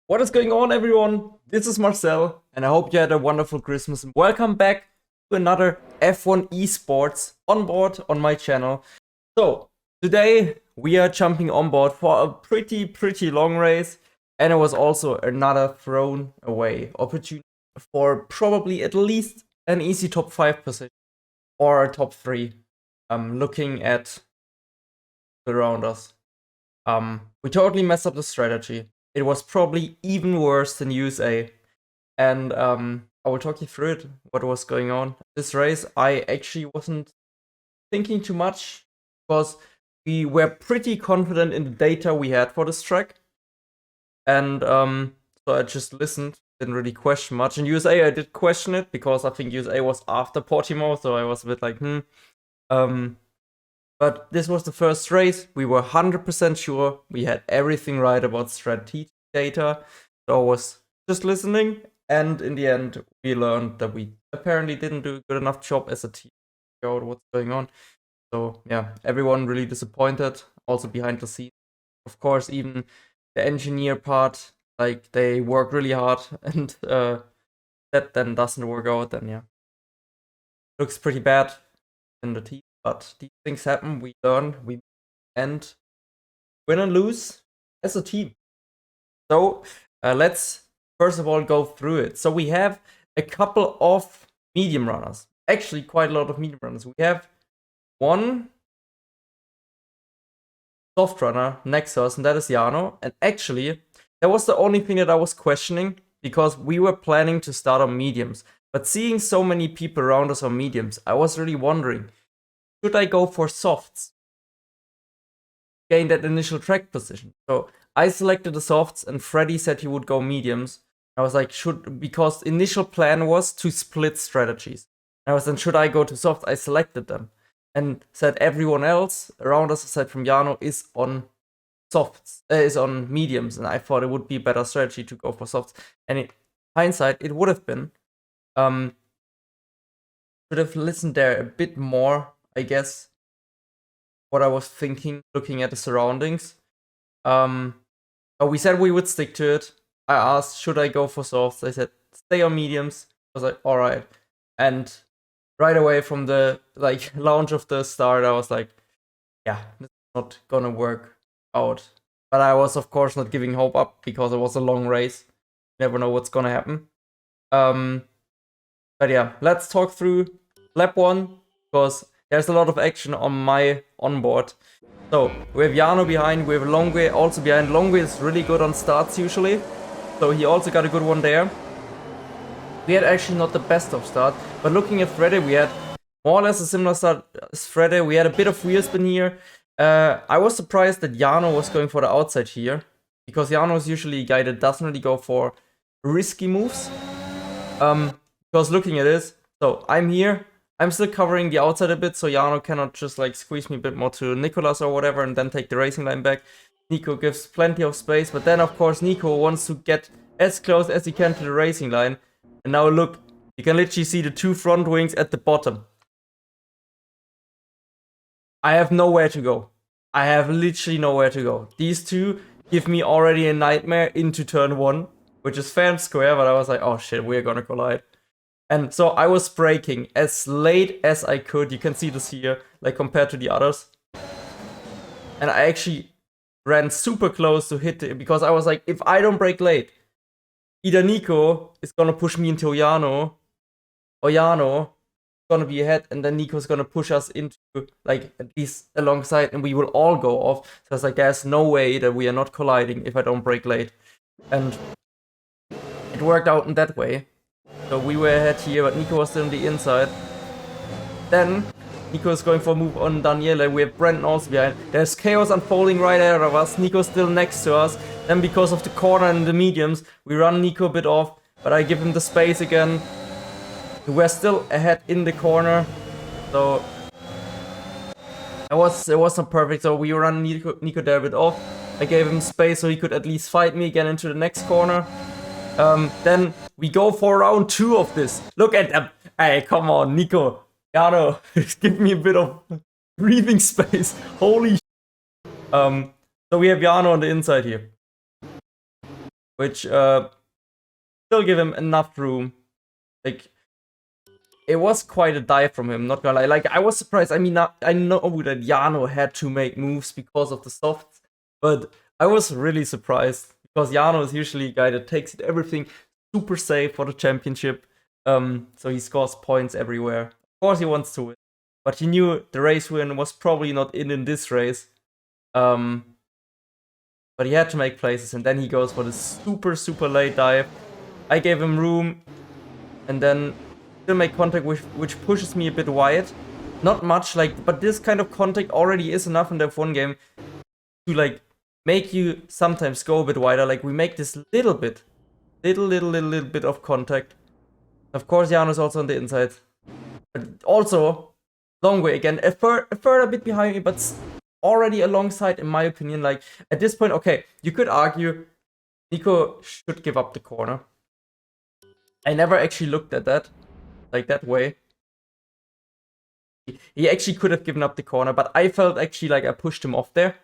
What is going on, everyone? This is Marcel, and I hope you had a wonderful Christmas. Welcome back to another F1 Esports onboard on my channel. So, today we are jumping on board for a pretty long race, and it was also another thrown away opportunity for probably at least an easy top 5 position or a top 3. Looking at around us. We totally messed up the strategy. It was probably even worse than USA. And I will talk you through it, what was going on. This race, I actually wasn't thinking too much because we were pretty confident in the data we had for this track. And so I just listened, didn't really question much. In USA, I did question it because I think USA was after Portimao, so I was a bit like, But this was the first race. We were 100% sure we had everything right about strategic data. So I was just listening, and in the end, we learned that we apparently didn't do a good enough job as a team to figure out what's going on. So yeah, everyone really disappointed, also behind the scenes. Of course, even the engineer part, like they work really hard, and that then doesn't work out, then yeah. Looks pretty bad in the team. But these things happen, we learn, and win and lose as a team. So let's first of all go through it. So we have a couple of medium runners. Actually, quite a lot of medium runners. We have one soft runner next to us, and that is Jano. And actually, that was the only thing that I was questioning because we were planning to start on mediums. But seeing so many people around us on mediums, I was really wondering, should I go for softs? Gain that initial track position. So I selected the softs, and Freddy said he would go mediums. I was like, because initial plan was to split strategies. And I was then, should I go to softs? I selected them and said everyone else around us, aside from Jano, is on softs, is on mediums. And I thought it would be a better strategy to go for softs. And in hindsight, it would have been. Should have listened there a bit more, I guess, what I was thinking, looking at the surroundings. We said we would stick to it. I asked, should I go for softs? They said, stay on mediums. I was like, all right. And right away from the launch of the start, I was like, yeah, this is not gonna work out. But I was, of course, not giving hope up because it was a long race. Never know what's gonna happen. But yeah, let's talk through lap 1 because there's a lot of action on my onboard. So we have Jano behind, we have Longue also behind. Longue is really good on starts usually, so he also got a good one there. We had actually not the best of start, but looking at Freddy, we had more or less a similar start as Freddy. We had a bit of wheel spin here. I was surprised that Jano was going for the outside here, because Jano is usually a guy that doesn't really go for risky moves. Because looking at this, so I'm here. I'm still covering the outside a bit, so Jano cannot just squeeze me a bit more to Nicolas or whatever and then take the racing line back. Nico gives plenty of space, but then of course Nico wants to get as close as he can to the racing line. And now look, you can literally see the two front wings at the bottom. I have nowhere to go. I have literally nowhere to go. These two give me already a nightmare into turn 1, which is fair and square, but I was like, oh shit, we're gonna collide. And so I was braking as late as I could. You can see this here, compared to the others. And I actually ran super close to hit it because I was like, if I don't brake late, either Nico is gonna push me into Jano, or Jano is gonna be ahead, and then Nico's gonna push us into at least alongside, and we will all go off. So I was like, there's no way that we are not colliding if I don't brake late. And it worked out in that way. So we were ahead here, but Nico was still on the inside. Then Nico is going for a move on Daniele. We have Brandon also behind. There's chaos unfolding right ahead of us. Nico's still next to us. Then because of the corner and the mediums, we run Nico a bit off, but I give him the space again. We're still ahead in the corner. So it was not perfect. So we run Nico there a bit off. I gave him space so he could at least fight me again into the next corner. Then we go for round 2 of this. Look at them. Hey, come on, Nico. Jano, give me a bit of breathing space. Holy shit. So we have Jano on the inside here. which still give him enough room. Like, it was quite a dive from him, not gonna lie. Like, I was surprised. I mean, I know that Jano had to make moves because of the softs, but I was really surprised because Jano is usually a guy that takes everything super safe for the championship. So he scores points everywhere. Of course, he wants to win, but he knew the race win was probably not in this race. But he had to make places, and then he goes for this super late dive. I gave him room, and then still make contact, which pushes me a bit wide. Not much, like, but this kind of contact already is enough in the F1 game to like make you sometimes go a bit wider. Like, we make this little bit of contact. Of course, Jan is also on the inside, but also long way again, a further bit behind me, but already alongside, in my opinion. Like, at this point, okay, you could argue Nico should give up the corner. I never actually looked at that like that way. He actually could have given up the corner, but I felt actually like I pushed him off there.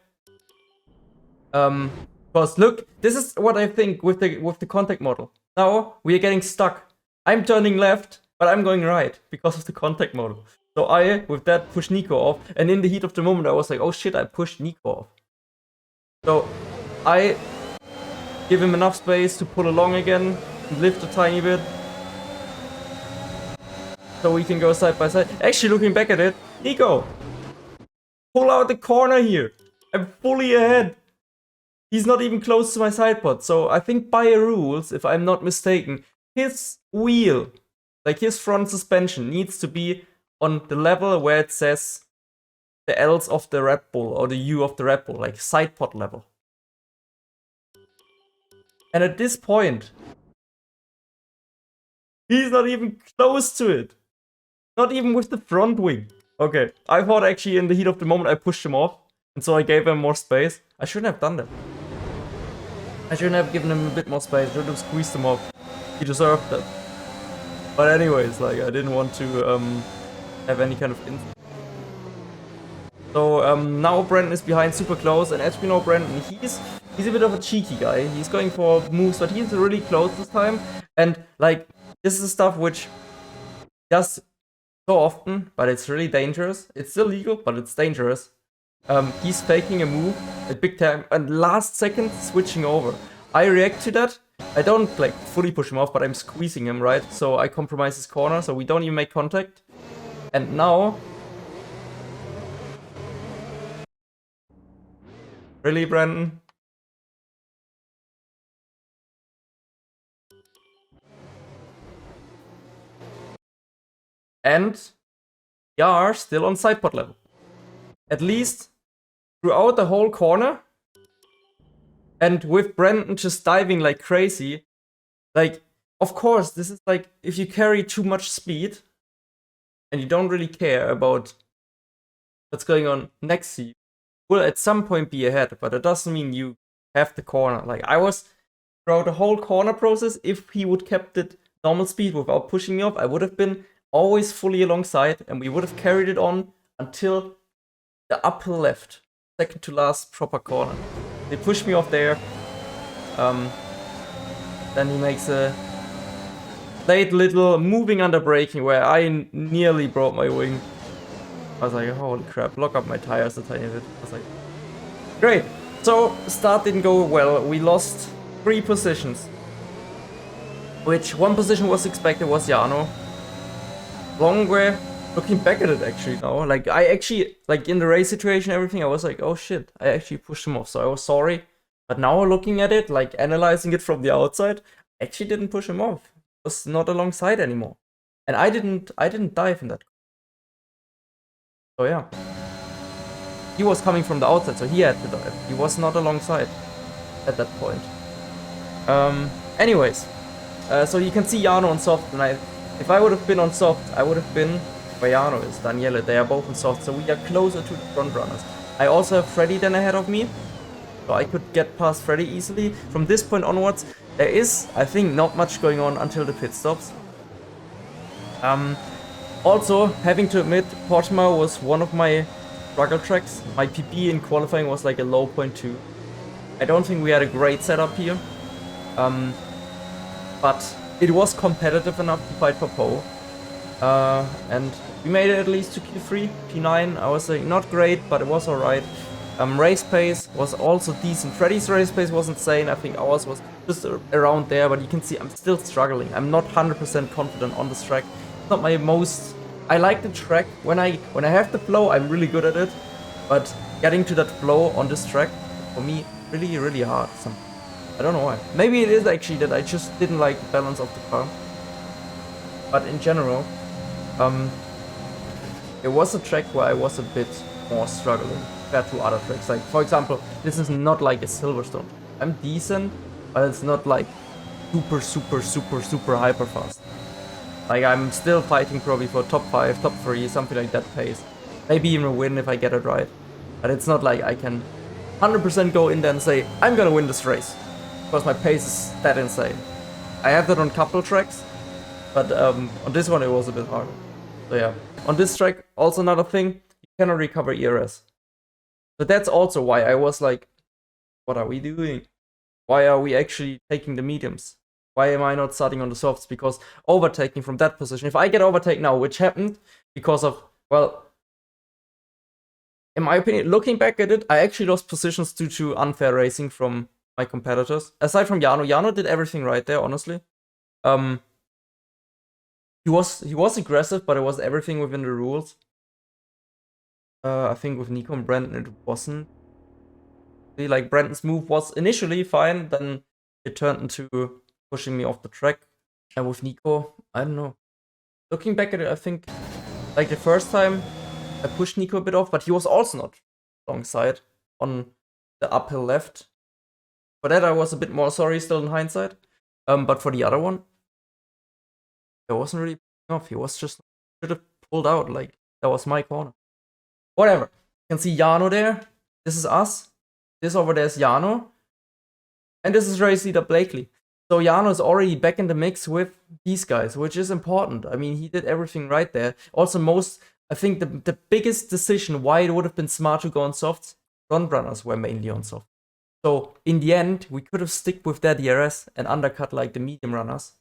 Because look, this is what I think with the contact model. Now we are getting stuck. I'm turning left, but I'm going right because of the contact model. So I, with that, push Nico off, and in the heat of the moment, I was like, oh shit, I pushed Nico off. So I give him enough space to pull along again, lift a tiny bit, so we can go side by side. Actually, looking back at it, Nico, pull out the corner here. I'm fully ahead. He's not even close to my side pod. So I think by rules, if I'm not mistaken, his wheel, like his front suspension, needs to be on the level where it says the L's of the Red Bull or the U of the Red Bull, like side pod level. And at this point, he's not even close to it. Not even with the front wing. Okay, I thought actually in the heat of the moment I pushed him off, and so I gave him more space. I shouldn't have done that. I shouldn't have given him a bit more space. I should have squeezed him off. He deserved that. But anyways, like, I didn't want to have any kind of insight. So now Brandon is behind super close, and as we know, Brandon, he's a bit of a cheeky guy. He's going for moves, but he's really close this time. And like, this is stuff which does so often, but it's really dangerous. It's still legal, but it's dangerous. He's faking a move at big time and last second switching over. I react to that. I don't like fully push him off, but I'm squeezing him, right? So I compromise his corner, so we don't even make contact. And now, really, Brandon? And we are still on sidepod level. At least throughout the whole corner. And with Brandon just diving like crazy. Like, of course, this is like, if you carry too much speed and you don't really care about what's going on next to you, will at some point be ahead, but it doesn't mean you have the corner. Like, I was, throughout the whole corner process, if he would kept it normal speed without pushing me off, I would have been always fully alongside, and we would have carried it on until the upper left, second to last proper corner. They push me off there. Then he makes a late little moving under braking where I nearly broke my wing. I was like, holy crap, lock up my tires a tiny bit. I was like, great. So start didn't go well. We lost 3 positions, which one position was expected was Jano. Long way. Looking back at it actually now, like I actually, like in the race situation, everything, I was like, oh shit, I actually pushed him off, so I was sorry. But now looking at it, like analyzing it from the outside, I actually didn't push him off. I was not alongside anymore. And I didn't dive in that. So yeah. He was coming from the outside, so he had to dive. He was not alongside at that point. Anyways, so you can see Jano on soft, and if I would have been on soft, I would have been where Jano is, Daniele. They are both on soft, so we are closer to the front runners. I also have Freddy then ahead of me, so I could get past Freddy easily. From this point onwards, there is, I think, not much going on until the pit stops. Also, having to admit, Portimao was one of my struggle tracks. My PB in qualifying was like a low 0.2. I don't think we had a great setup here. But it was competitive enough to fight for pole. And we made it at least to Q3, P9. I was like, not great, but it was alright. Race pace was also decent. Freddy's race pace was insane. I think ours was just around there, but you can see I'm still struggling. I'm not 100% confident on this track. It's not my most... I like the track. When I have the flow, I'm really good at it. But getting to that flow on this track, for me, really, really hard. I don't know why. Maybe it is actually that I just didn't like the balance of the car. But in general, it was a track where I was a bit more struggling compared to other tracks. Like, for example, this is not like a Silverstone. I'm decent, but it's not like super hyper fast. Like, I'm still fighting probably for top 5, top 3, something like that pace. Maybe even a win if I get it right. But it's not like I can 100% go in there and say, I'm gonna win this race. Because my pace is that insane. I have that on a couple tracks, but on this one it was a bit harder. So yeah, on this track, also another thing, you cannot recover ERS. So that's also why I was like, what are we doing? Why are we actually taking the mediums? Why am I not starting on the softs? Because overtaking from that position, if I get overtaken now, which happened because of, well, in my opinion, looking back at it, I actually lost positions due to unfair racing from my competitors. Aside from Jano did everything right there, honestly. He was aggressive, but it was everything within the rules. I think with Nico and Brandon it wasn't. Like, Brandon's move was initially fine, then it turned into pushing me off the track. And with Nico, I don't know. Looking back at it, I think like the first time I pushed Nico a bit off, but he was also not alongside on the uphill left. For that, I was a bit more sorry still in hindsight. But for the other one, I wasn't really pulling off. He was just should have pulled out. Like, that was my corner. Whatever. You can see Jano there. This is us. This over there is Jano. And this is race leader Blakely. So Jano is already back in the mix with these guys, which is important. I mean, he did everything right there. Also, I think the biggest decision why it would have been smart to go on softs, front runners were mainly on soft. So in the end, we could have stick with that DRS and undercut like the medium runners.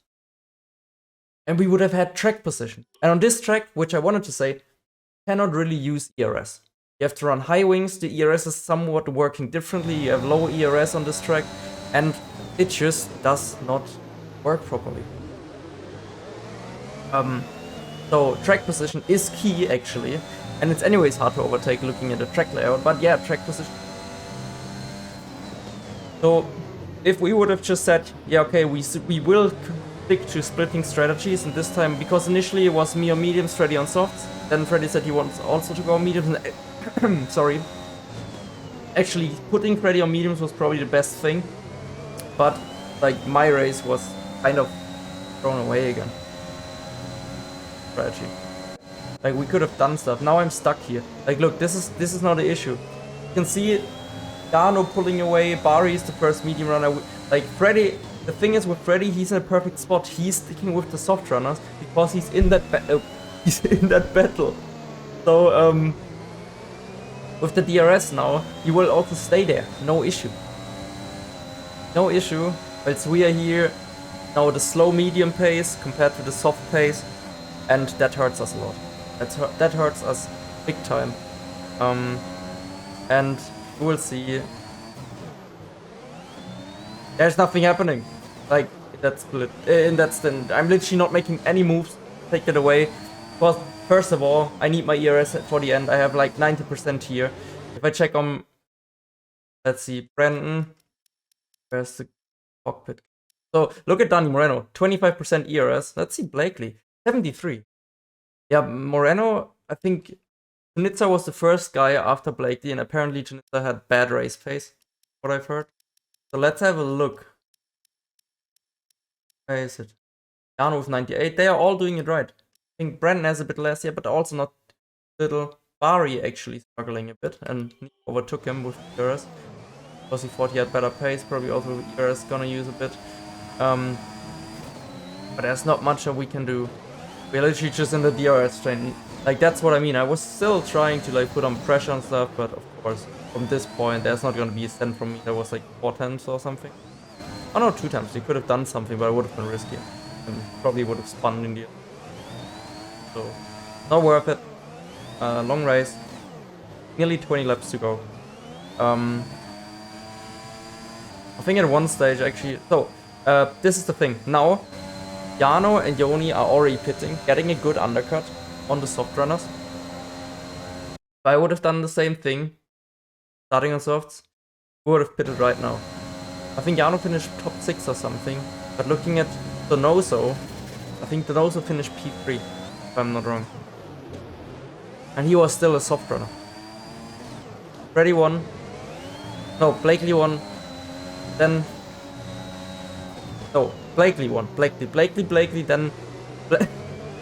And we would have had track position. And on this track, which I wanted to say, cannot really use ERS. You have to run high wings, the ERS is somewhat working differently, you have low ERS on this track, and it just does not work properly. So track position is key actually, and it's anyways hard to overtake looking at the track layout, but yeah, track position. So if we would have just said, yeah, okay, we will stick to splitting strategies, and this time, because initially it was me on mediums, Freddy on softs, then Freddy said he wants also to go on mediums, and sorry. Actually, putting Freddy on mediums was probably the best thing, but like my race was kind of thrown away again. Strategy. Like, we could have done stuff. Now I'm stuck here. Like, look, this is not an issue. You can see Jano pulling away. Bari is the first medium runner. Like, Freddy, the thing is with Freddy, he's in a perfect spot. He's sticking with the soft runners because he's in that battle. So with the DRS now, he will also stay there. No issue. No issue. But we are here now, the slow medium pace compared to the soft pace, and that hurts us a lot. That hurts us big time. And we'll see. There's nothing happening. Like, that split. In that stint, I'm literally not making any moves. Take it away. Because, first of all, I need my ERS for the end. I have like 90% here. If I check on, let's see, Brandon. Where's the cockpit? So, look at Danny Moreno. 25% ERS. Let's see, Blakely. 73. Yeah, Moreno, I think Tunitza was the first guy after Blakely, and apparently Tunitza had bad race pace, what I've heard. So let's have a look. Where is it? Jano with 98. They are all doing it right. I think Brandon has a bit less here, but also not little. Bari actually struggling a bit, and overtook him with ERS. Because he thought he had better pace, probably also ERS gonna use a bit. But there's not much that we can do. We're literally just in the DRS train. Like, that's what I mean. I was still trying to like put on pressure and stuff, but of course, from this point, there's not gonna be a stand from me. There was like 4 tenths or something. Oh no, 2 times. He could have done something, but it would have been risky. And probably would have spun in the end. So, not worth it. Long race. Nearly 20 laps to go. I think at one stage actually... So, this is the thing. Now, Jano and Yoni are already pitting, getting a good undercut on the soft runners. If I would have done the same thing, starting on softs, we would have pitted right now. I think Jano finished top 6 or something, but looking at Donoso, I think Donoso finished P3, if I'm not wrong. And he was still a soft runner. Freddy won. No, Blakely won. Then... No, Blakely won. Blakely, then...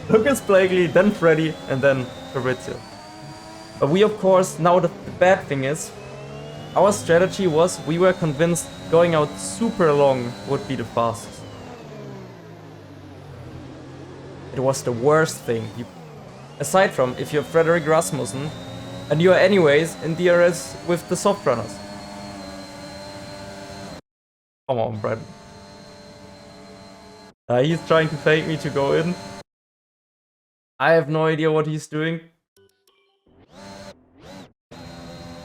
Lucas Blakely, then Freddy, and then Fabrizio. But we, of course, now the bad thing is, our strategy was, we were convinced going out super long would be the fastest. It was the worst thing. Aside from, if you're Frederick Rasmussen, and you are anyways in DRS with the soft runners. Come on, Brad. He's trying to fake me to go in. I have no idea what he's doing.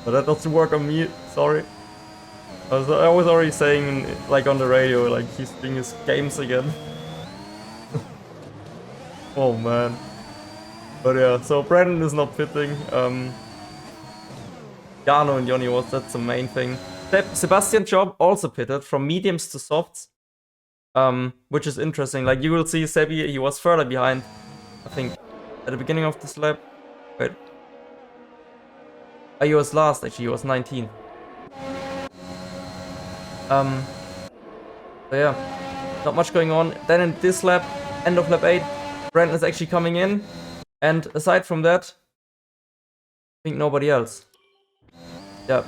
But that doesn't work on me, sorry. I was already saying, like on the radio, like he's doing his games again. Oh man. But yeah, so Brandon is not fitting. Jano and Yoni was, that's the main thing. Sebastian Job also pitted from mediums to softs. Which is interesting. Like you will see Sebi, he was further behind, I think, at the beginning of this lap. Wait. He was last actually, he was 19th. So yeah, not much going on. Then in this lap, end of lap 8, Brandon is actually coming in. And aside from that, I think nobody else. Yeah,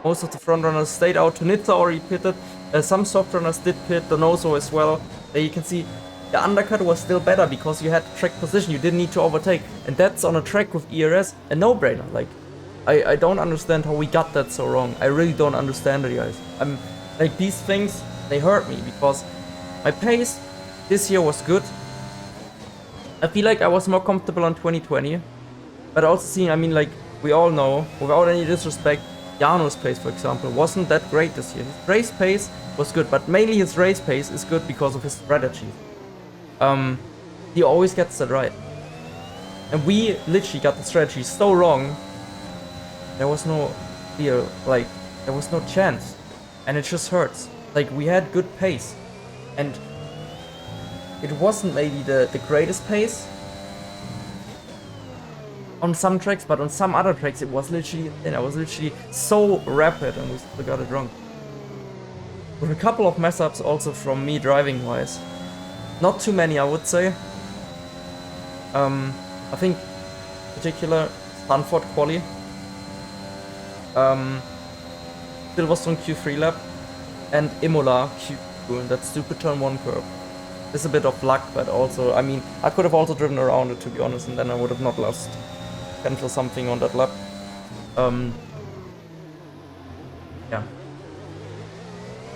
most of the front runners stayed out. Tunitza already pitted. Some soft runners did pit, Donoso as well. There you can see the undercut was still better because you had track position. You didn't need to overtake. And that's on a track with ERS, a no-brainer. Like, I don't understand how we got that so wrong. I really don't understand it, guys. Like, these things, they hurt me because my pace this year was good. I feel like I was more comfortable on 2020. But also seeing, I mean, like, we all know, without any disrespect, Jano's pace, for example, wasn't that great this year. His race pace was good, but mainly his race pace is good because of his strategy. He always gets that right. And we literally got the strategy so wrong, there was no clear, like, there was no chance. And it just hurts. Like, we had good pace. And it wasn't maybe the greatest pace on some tracks, but on some other tracks it was literally, I was literally so rapid and we still got it wrong. With a couple of mess ups also from me driving wise. Not too many, I would say. I think in particular Stanford quali. Silverstone Q3 lap and Imola Q2 and that stupid turn 1 curve. It's a bit of luck, but also, I mean, I could have also driven around it to be honest, and then I would have not lost 10 or something on that lap. Yeah.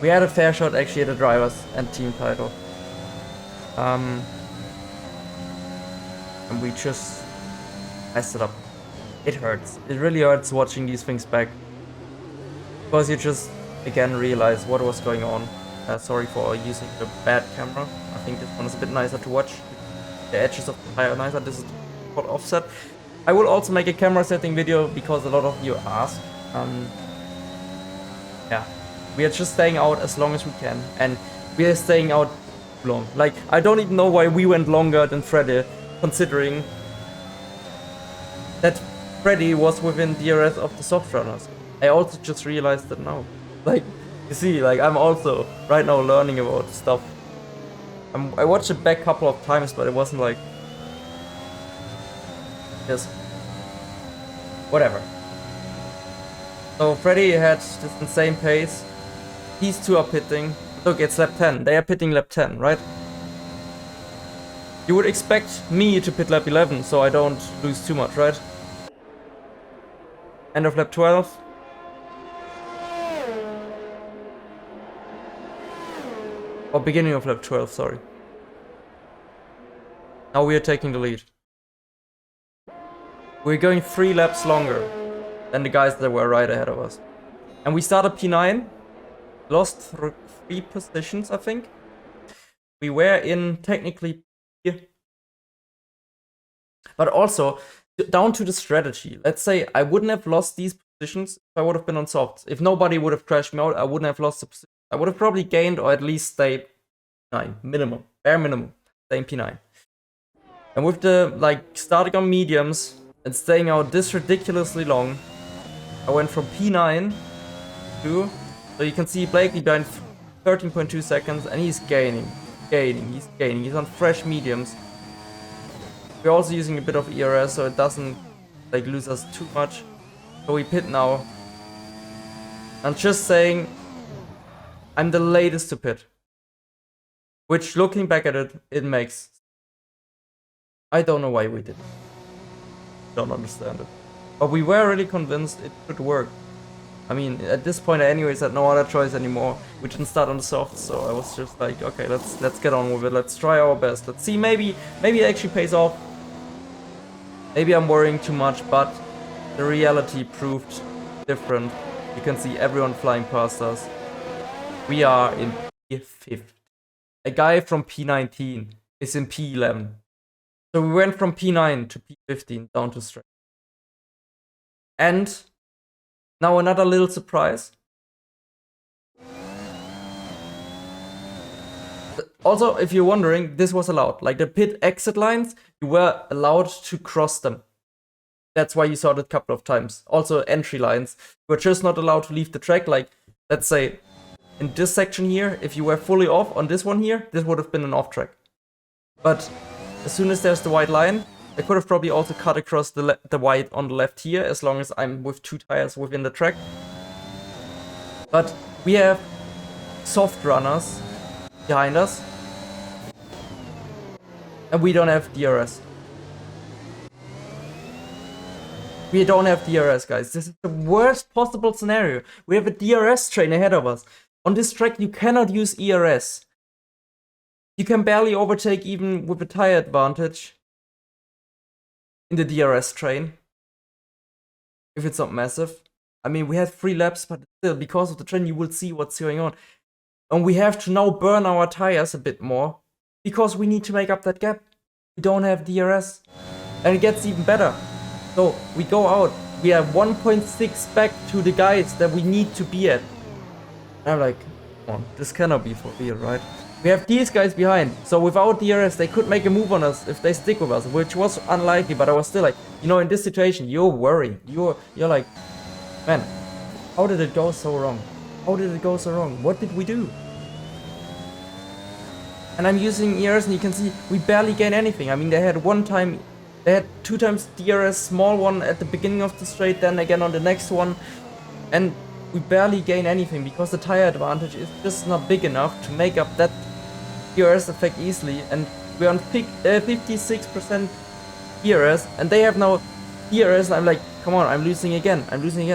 We had a fair shot actually at the drivers and team title. And we just messed it up. It hurts. It really hurts watching these things back. Because you just, again, realize what was going on. Sorry for using the bad camera. I think this one is a bit nicer to watch. The edges of the tire are nicer. This is called offset. I will also make a camera setting video because a lot of you ask. Yeah, we are just staying out as long as we can. And we are staying out long. Like, I don't even know why we went longer than Freddy, considering that Freddy was within DRS of the soft runners. I also just realized that now. Like, you see, like, I'm also right now learning about stuff. I watched it back a couple of times, but it wasn't like... Just... whatever. So Freddy had this insane pace. These two are pitting. Look, it's lap 10. They are pitting lap 10, right? You would expect me to pit lap 11, so I don't lose too much, right? End of lap 12. Or beginning of lap 12, sorry. Now we are taking the lead. We're going 3 laps longer than the guys that were right ahead of us. And we started P9. Lost 3 positions, I think. We were in technically P. But also, down to the strategy. Let's say I wouldn't have lost these positions if I would have been on softs. If nobody would have crashed me out, I wouldn't have lost the position. I would have probably gained or at least stayed P9. Minimum. Bare minimum. Staying P9. And with the, starting on mediums and staying out this ridiculously long, I went from P9 to... So you can see Blakely behind 13.2 seconds, and he's gaining. He's on fresh mediums. We're also using a bit of ERS, so it doesn't lose us too much. So we pit now. I'm just saying, I'm the latest to pit. Which, looking back at it, it makes. I don't know why we did it. Don't understand it. But we were really convinced it could work. I mean, at this point I anyways had no other choice anymore. We didn't start on the softs, so I was just like, okay, let's get on with it. Let's try our best. Let's see, maybe it actually pays off. Maybe I'm worrying too much, but the reality proved different. You can see everyone flying past us. We are in P5. A guy from P19 is in P11. So we went from P9 to P15 down to straight. And now another little surprise. Also, if you're wondering, this was allowed. Like the pit exit lines, you were allowed to cross them. That's why you saw it a couple of times. Also, entry lines, you were just not allowed to leave the track. Like, let's say, in this section here, if you were fully off on this one here, this would have been an off track. But as soon as there's the white line, I could have probably also cut across the white on the left here, as long as I'm with 2 tires within the track. But we have soft runners behind us. And we don't have DRS. We don't have DRS, guys. This is the worst possible scenario. We have a DRS train ahead of us. On this track, you cannot use ERS. You can barely overtake even with a tire advantage in the DRS train. If it's not massive. I mean, we had 3 laps, but still, because of the train, you will see what's going on. And we have to now burn our tires a bit more, because we need to make up that gap. We don't have DRS. And it gets even better. So, we go out. We are 1.6 back to the guys that we need to be at. And I'm like, come on, this cannot be for real, right? We have these guys behind, so without DRS, they could make a move on us if they stick with us, which was unlikely, but I was still like, you know, in this situation, you're worried. You're like, man, how did it go so wrong? How did it go so wrong? What did we do? And I'm using ERS, and you can see we barely gain anything. I mean, they had 2 times DRS, small one at the beginning of the straight, then again on the next one, and we barely gain anything because the tire advantage is just not big enough to make up that DRS effect easily. And we're on 56% DRS, and they have now DRS, and I'm like, come on, I'm losing again,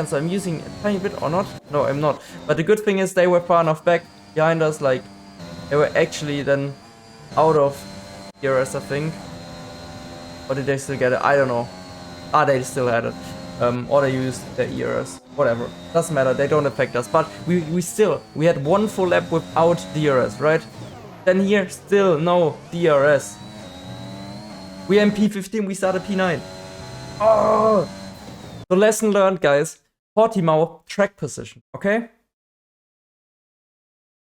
so I'm using a tiny bit or not? No, I'm not. But the good thing is they were far enough back behind us, like, they were actually then out of DRS, I think. Or did they still get it? I don't know. They still had it. Or they used their ERS. Whatever. Doesn't matter, they don't affect us. But we had 1 full lap without DRS, right? Then here, still no DRS. We are in P15, we started P9. Oh! So lesson learned, guys. Portimao track position, okay?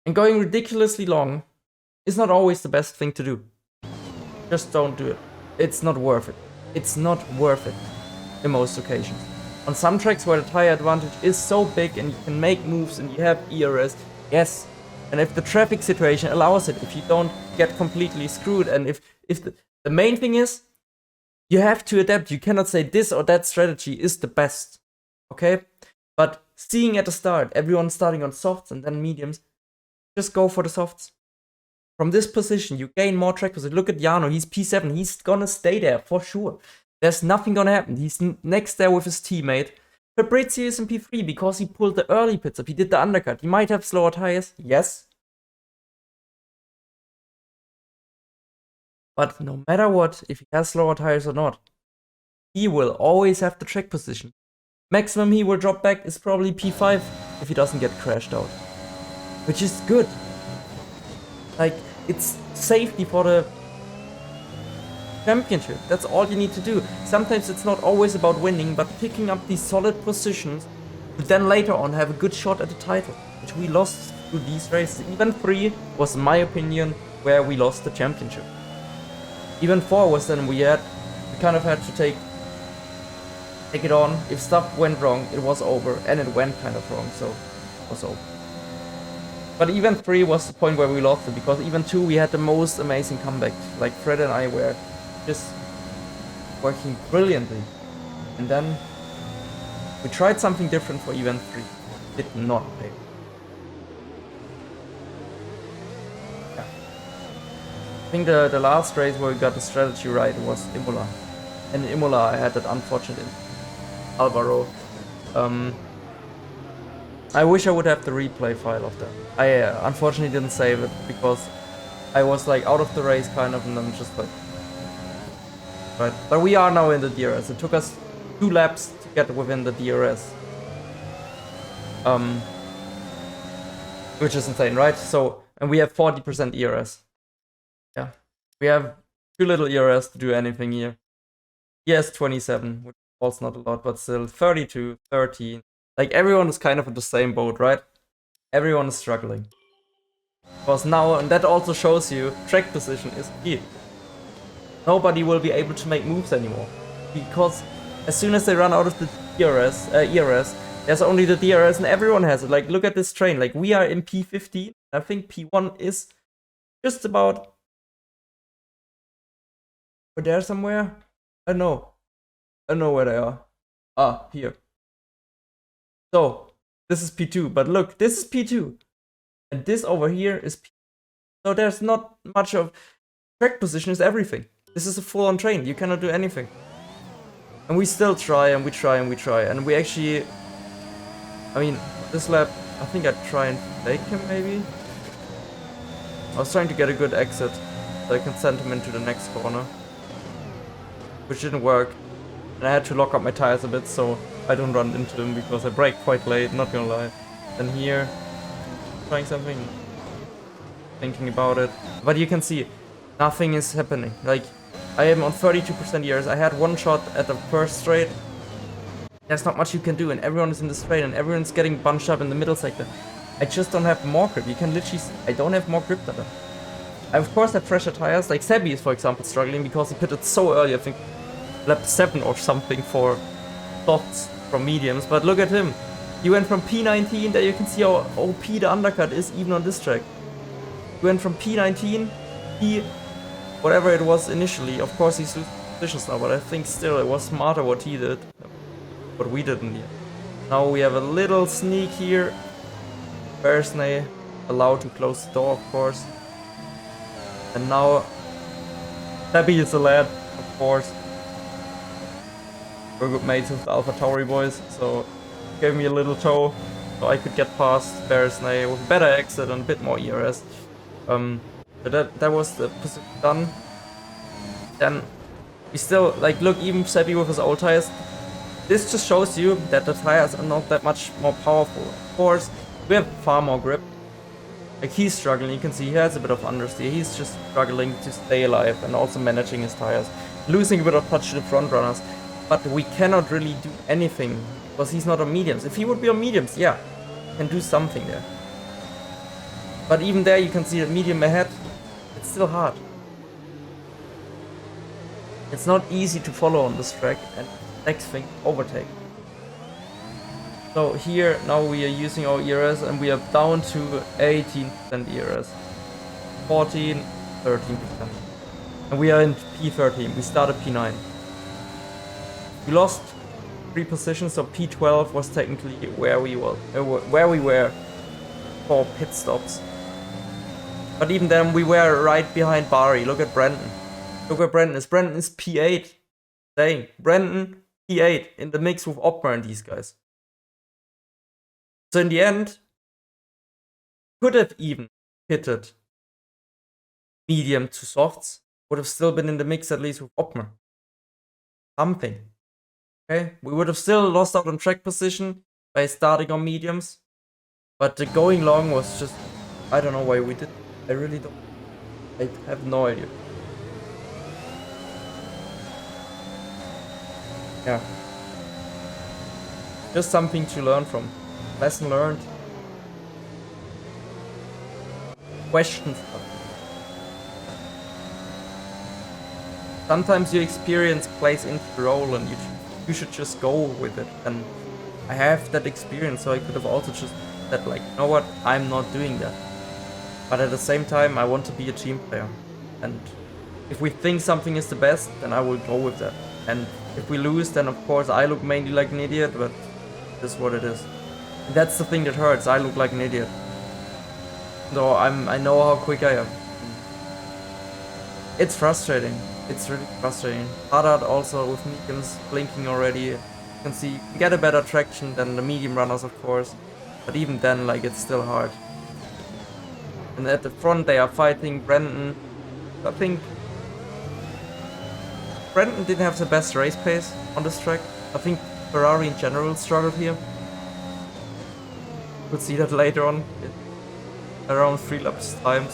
And going ridiculously long is not always the best thing to do. Just don't do it. It's not worth it. It's not worth it in most occasions. On some tracks where the tire advantage is so big and you can make moves and you have ERS, yes. And if the traffic situation allows it, if you don't get completely screwed, and if the main thing is, you have to adapt. You cannot say this or that strategy is the best, okay? But seeing at the start, everyone starting on softs and then mediums, just go for the softs. From this position, you gain more track position. Look at Jarno, he's P7, he's gonna stay there for sure. There's nothing gonna happen. He's next there with his teammate. Fabrizio is in P3 because he pulled the early pits up. He did the undercut. He might have slower tires, yes. But no matter what, if he has slower tires or not, he will always have the track position. Maximum he will drop back is probably P5 if he doesn't get crashed out. Which is good. Like, it's safety for the championship. That's all you need to do. Sometimes it's not always about winning, but picking up these solid positions to then later on have a good shot at the title, which we lost through these races. Event 3 was, in my opinion, where we lost the championship. Event 4 was then we kind of had to take it on. If stuff went wrong, it was over, and it went kind of wrong, so it was over. But Event 3 was the point where we lost it, because Event 2 we had the most amazing comeback. Like, Fred and I were just working brilliantly. And then we tried something different for Event 3. It did not pay. Yeah. I think the last race where we got the strategy right was Imola. And in Imola I had that unfortunate Alvaro. I wish I would have the replay file of that. I unfortunately didn't save it because I was like out of the race kind of, and then just like... Right. But we are now in the DRS. It took us 2 laps to get within the DRS. Which is insane, right? So, and we have 40% ERS. Yeah. We have too little ERS to do anything here. Yes, 27, which was not a lot, but still 32, 13. Like, everyone is kind of in the same boat, right? Everyone is struggling. Because now, and that also shows you, track position is key. Nobody will be able to make moves anymore. Because as soon as they run out of the ERS, there's only the DRS and everyone has it. Like, look at this train. Like, we are in P15. I think P1 is just about... We're there somewhere? I don't know. I don't know where they are. Ah, here. So, this is P2. But look, this is P2. And this over here is P2. So there's not much of... Track position is everything. This is a full-on train. You cannot do anything. And we still try, and we try, and we try. And we actually... I mean, this lap, I think I'd try and fake him, maybe? I was trying to get a good exit, so I can send him into the next corner. Which didn't work. And I had to lock up my tires a bit, so I don't run into them, because I brake quite late, not gonna lie. Then here, trying something, thinking about it. But you can see, nothing is happening. Like, I am on 32% ERS. I had one shot at the first straight. There's not much you can do, and everyone is in the straight, and everyone's getting bunched up in the middle sector. I just don't have more grip. You can literally see, I don't have more grip than them. I of course have fresher tires. Like Sebi is, for example, struggling because he pitted so early. I think lap 7 or something for softs from mediums. But look at him. He went from P19. There you can see how OP the undercut is even on this track. He went from P19, P whatever it was initially. Of course he's losing positions now, but I think still it was smarter what he did. But we didn't yet. Now we have a little sneak here. Bearsney allowed to close the door, of course. And now Sebi is a lad, of course. We're good mates with the Alpha Tauri boys, so gave me a little tow so I could get past Bearsney with a better exit and a bit more ERS. But that was the position done. Then we still, like, look, even Sebi with his old tires. This just shows you that the tires are not that much more powerful. Of course, we have far more grip. Like, he's struggling, you can see he has a bit of understeer. He's just struggling to stay alive and also managing his tires. Losing a bit of touch to the front runners. But we cannot really do anything because he's not on mediums. If he would be on mediums, yeah, he can do something there. But even there you can see the medium ahead. It's still hard. It's not easy to follow on this track, and next thing, overtake. So here, now we are using our ERS and we are down to 18% ERS. 14, 13%. And we are in P13, we started P9. We lost 3 positions, so P12 was technically where we were for pit stops. But even then, we were right behind Bari. Look at Brandon. Look where Brandon is. Brandon is P8. Dang. Brandon, P8 in the mix with Opmer and these guys. So in the end, could have even pitted medium to softs. would have still been in the mix at least with Opmer. Something. Okay? We would have still lost out on track position by starting on mediums. But the going long was just... I don't know why we did. I really don't. I have no idea. Yeah. Just something to learn from. Lesson learned. Questions. Sometimes your experience plays into the role and you should just go with it. And I have that experience, so I could have also just said like, you know what, I'm not doing that. But at the same time, I want to be a team player. And if we think something is the best, then I will go with that. And if we lose, then of course I look mainly like an idiot, but that's what it is. And that's the thing that hurts, I look like an idiot. So I know how quick I am. It's frustrating. It's really frustrating. Hard also with mediums blinking already. You can see you get a better traction than the medium runners, of course. But even then, like, it's still hard. And at the front they are fighting Brendan. I think Brendan didn't have the best race pace on this track. I think Ferrari in general struggled here. We'll see that later on. Around 3 laps time.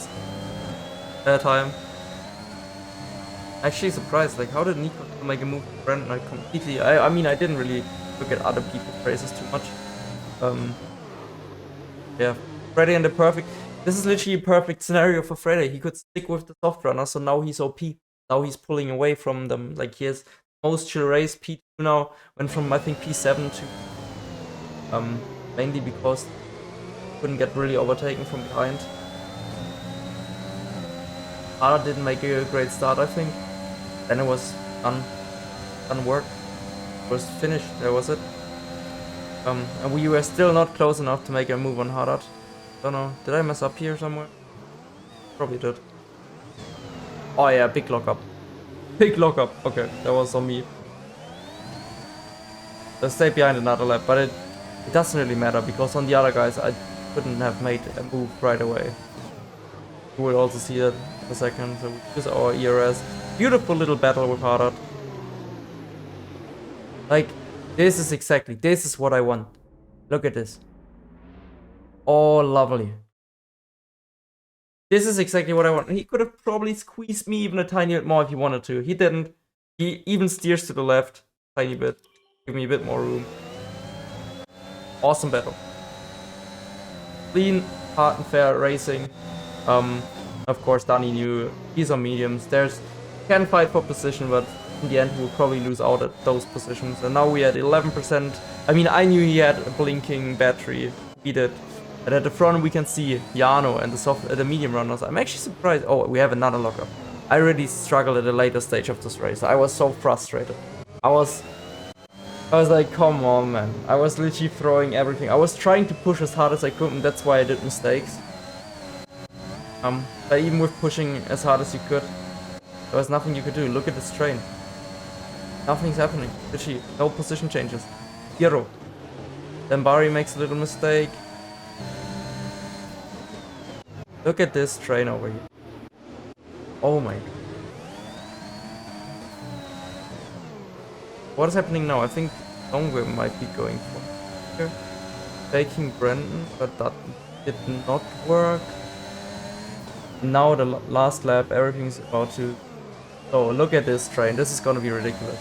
Actually surprised, like how did Nico make a move to Brendan? Like completely, I mean I didn't really look at other people's races too much. Yeah, Freddy and the perfect, this is literally a perfect scenario for Freddy. He could stick with the soft runner, so now he's OP. Now he's pulling away from them, like he has most chill race. P2 now went from I think P7 to mainly because he couldn't get really overtaken from behind. Ara didn't make a great start, I think. Then it was done work. It was finished, that was it. And we were still not close enough to make a move on Haddad. Don't know, did I mess up here somewhere? Probably did. Oh yeah, big lockup. Big lockup, okay, that was on me. I stayed behind another lap, but it doesn't really matter because on the other guys I couldn't have made a move right away. You will also see that in a second. So this is our ERS. Beautiful little battle with Haddad. Like, this is what I want. Look at this. Oh, lovely. This is exactly what I want. He could have probably squeezed me even a tiny bit more if he wanted to. He didn't. He even steers to the left a tiny bit. Give me a bit more room. Awesome battle. Clean, hard and fair racing. Of course, Danny knew he's on mediums. Can fight for position, but in the end, we'll probably lose out at those positions. And now we had 11%. I mean, I knew he had a blinking battery. He did. And at the front, we can see Jano and the medium runners. I'm actually surprised. Oh, we have another lockup. I really struggled at a later stage of this race. I was so frustrated. I was like, come on, man. I was literally throwing everything. I was trying to push as hard as I could, and that's why I did mistakes. But even with pushing as hard as you could, there was nothing you could do. Look at this train. Nothing's happening. Literally, no position changes. Zero. Then Barry makes a little mistake. Look at this train over here. Oh my god. What is happening now? I think Longway might be going for here. Taking Brendan, but that did not work. Now the last lap, everything's about to... Oh, look at this train. This is gonna be ridiculous.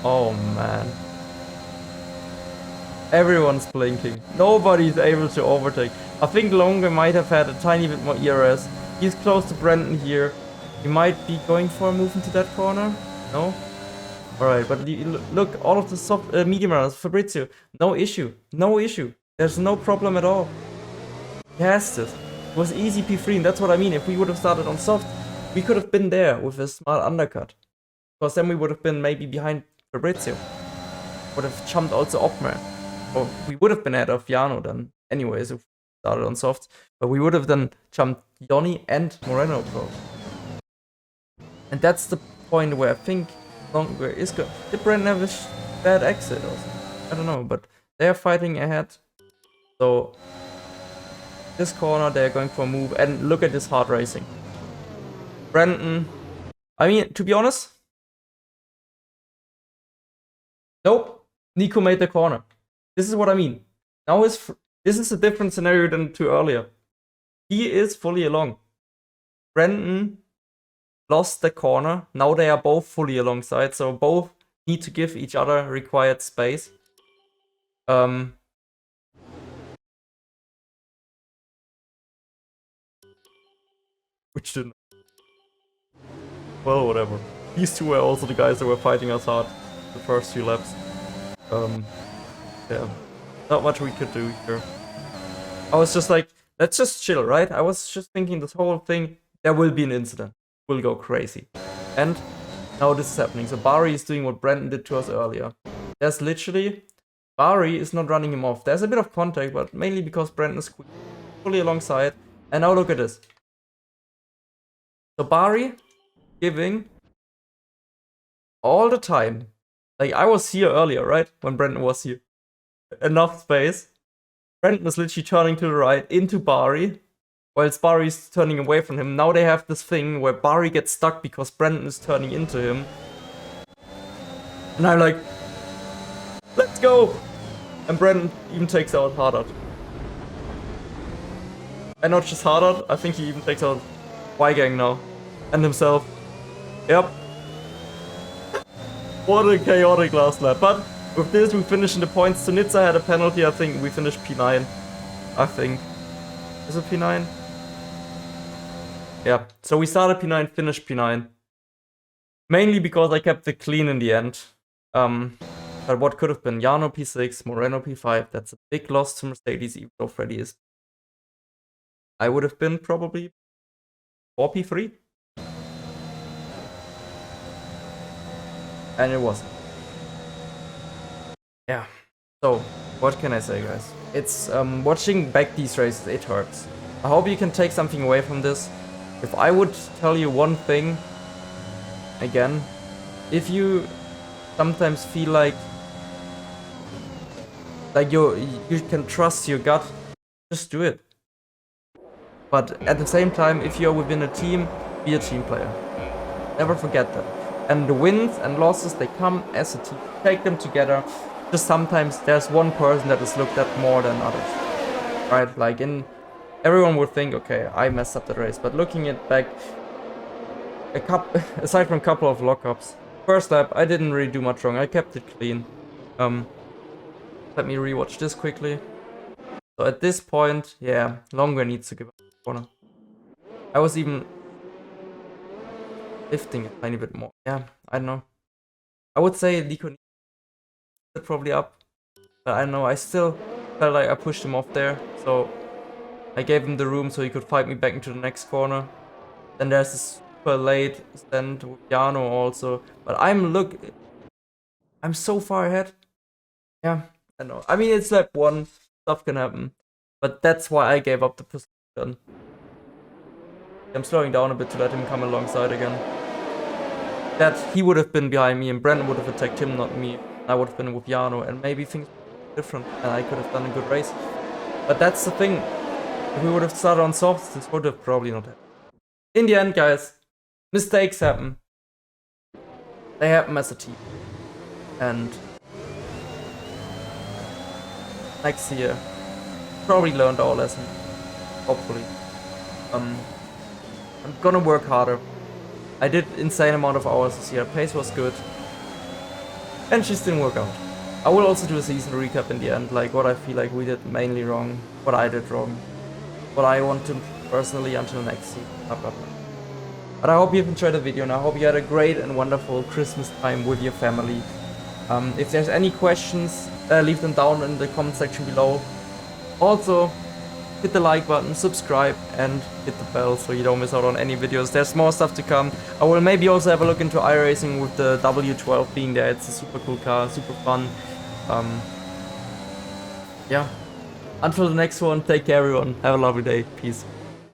Oh man. Everyone's blinking. Nobody's able to overtake. I think Longa might have had a tiny bit more ERS. He's close to Brendan here. He might be going for a move into that corner. No? Alright, but look, all of the soft medium runners, Fabrizio, no issue. No issue. There's no problem at all. He has this. It was easy P3, and that's what I mean. If we would have started on soft, we could have been there with a smart undercut. Because then we would have been maybe behind Fabrizio. Would have jumped also Opmer. Or we would have been ahead of Jano then, anyways, if we started on soft. But we would have then jumped Yoni and Moreno Pro. And that's the point where I think Longer is good. Did Brendan have a bad exit or something? I don't know, but they're fighting ahead. So this corner, they're going for a move, and look at this hard racing. Brandon, I mean, to be honest, nope, Nico made the corner. This is what I mean. Now this is a different scenario than to earlier. He is fully along. Brandon lost the corner. Now they are both fully alongside, so both need to give each other required space. Which didn't. Well, whatever. These two were also the guys that were fighting us hard the first few laps. Yeah, not much we could do here. I was just like, let's just chill, right? I was just thinking this whole thing, there will be an incident. We'll go crazy. And now this is happening. So Bari is doing what Brandon did to us earlier. There's literally, Bari is not running him off. There's a bit of contact, but mainly because Brandon is fully alongside. And now look at this. So Bari giving all the time. Like, I was here earlier, right? When Brandon was here. Enough space. Brandon is literally turning to the right into Bari, whilst Bari is turning away from him. Now they have this thing where Bari gets stuck because Brandon is turning into him. And I'm like, let's go! And Brandon even takes out Hardart. And not just Hardart, I think he even takes out Y-Gang now. And himself. Yep. What a chaotic last lap. But with this, we finish in the points. Sunitsa had a penalty. I think we finished P9. I think. Is it P9? Yeah. So we started P9, finished P9. Mainly because I kept it clean in the end. But what could have been Jarno P6, Moreno P5. That's a big loss to Mercedes, even though Freddy is. I would have been probably 4 P3. And it wasn't. Yeah. So, what can I say, guys? It's, watching back these races, it hurts. I hope you can take something away from this. If I would tell you one thing, again, if you sometimes feel like you can trust your gut, just do it. But at the same time, if you're within a team, be a team player. Never forget that. And the wins and losses, they come as a team. Take them together. Just sometimes there's one person that is looked at more than others. Right? Like everyone would think, okay, I messed up the race. But looking it back, aside from a couple of lockups, first lap, I didn't really do much wrong. I kept it clean. Let me rewatch this quickly. So at this point, yeah, Longer needs to give up the corner. I was even lifting a tiny bit more. Yeah, I don't know. I would say Nico needs it probably up. But I don't know, I still felt like I pushed him off there. So I gave him the room so he could fight me back into the next corner. Then there's this super late stand with Jarno also. But I'm so far ahead. Yeah, I know. I mean, it's lap 1. Stuff can happen. But that's why I gave up the position. I'm slowing down a bit to let him come alongside again. That he would have been behind me and Brandon would have attacked him, not me. I would have been with Jarno and maybe things would be different and I could have done a good race. But that's the thing. If we would have started on softs, this would have probably not happened. In the end, guys, mistakes happen. They happen as a team. And next year, probably learned our lesson. Hopefully. I'm gonna work harder. I did insane amount of hours this year. Pace was good. And just didn't work out. I will also do a season recap in the end, like what I feel like we did mainly wrong, what I did wrong, what I want to personally until next season, blah blah blah. But I hope you've enjoyed the video and I hope you had a great and wonderful Christmas time with your family. If there's any questions, leave them down in the comment section below. Also, hit the like button, subscribe, and hit the bell so you don't miss out on any videos. There's more stuff to come. I will maybe also have a look into iRacing with the W12 being there. It's a super cool car, super fun. Yeah. Until the next one, take care everyone. Have a lovely day. Peace.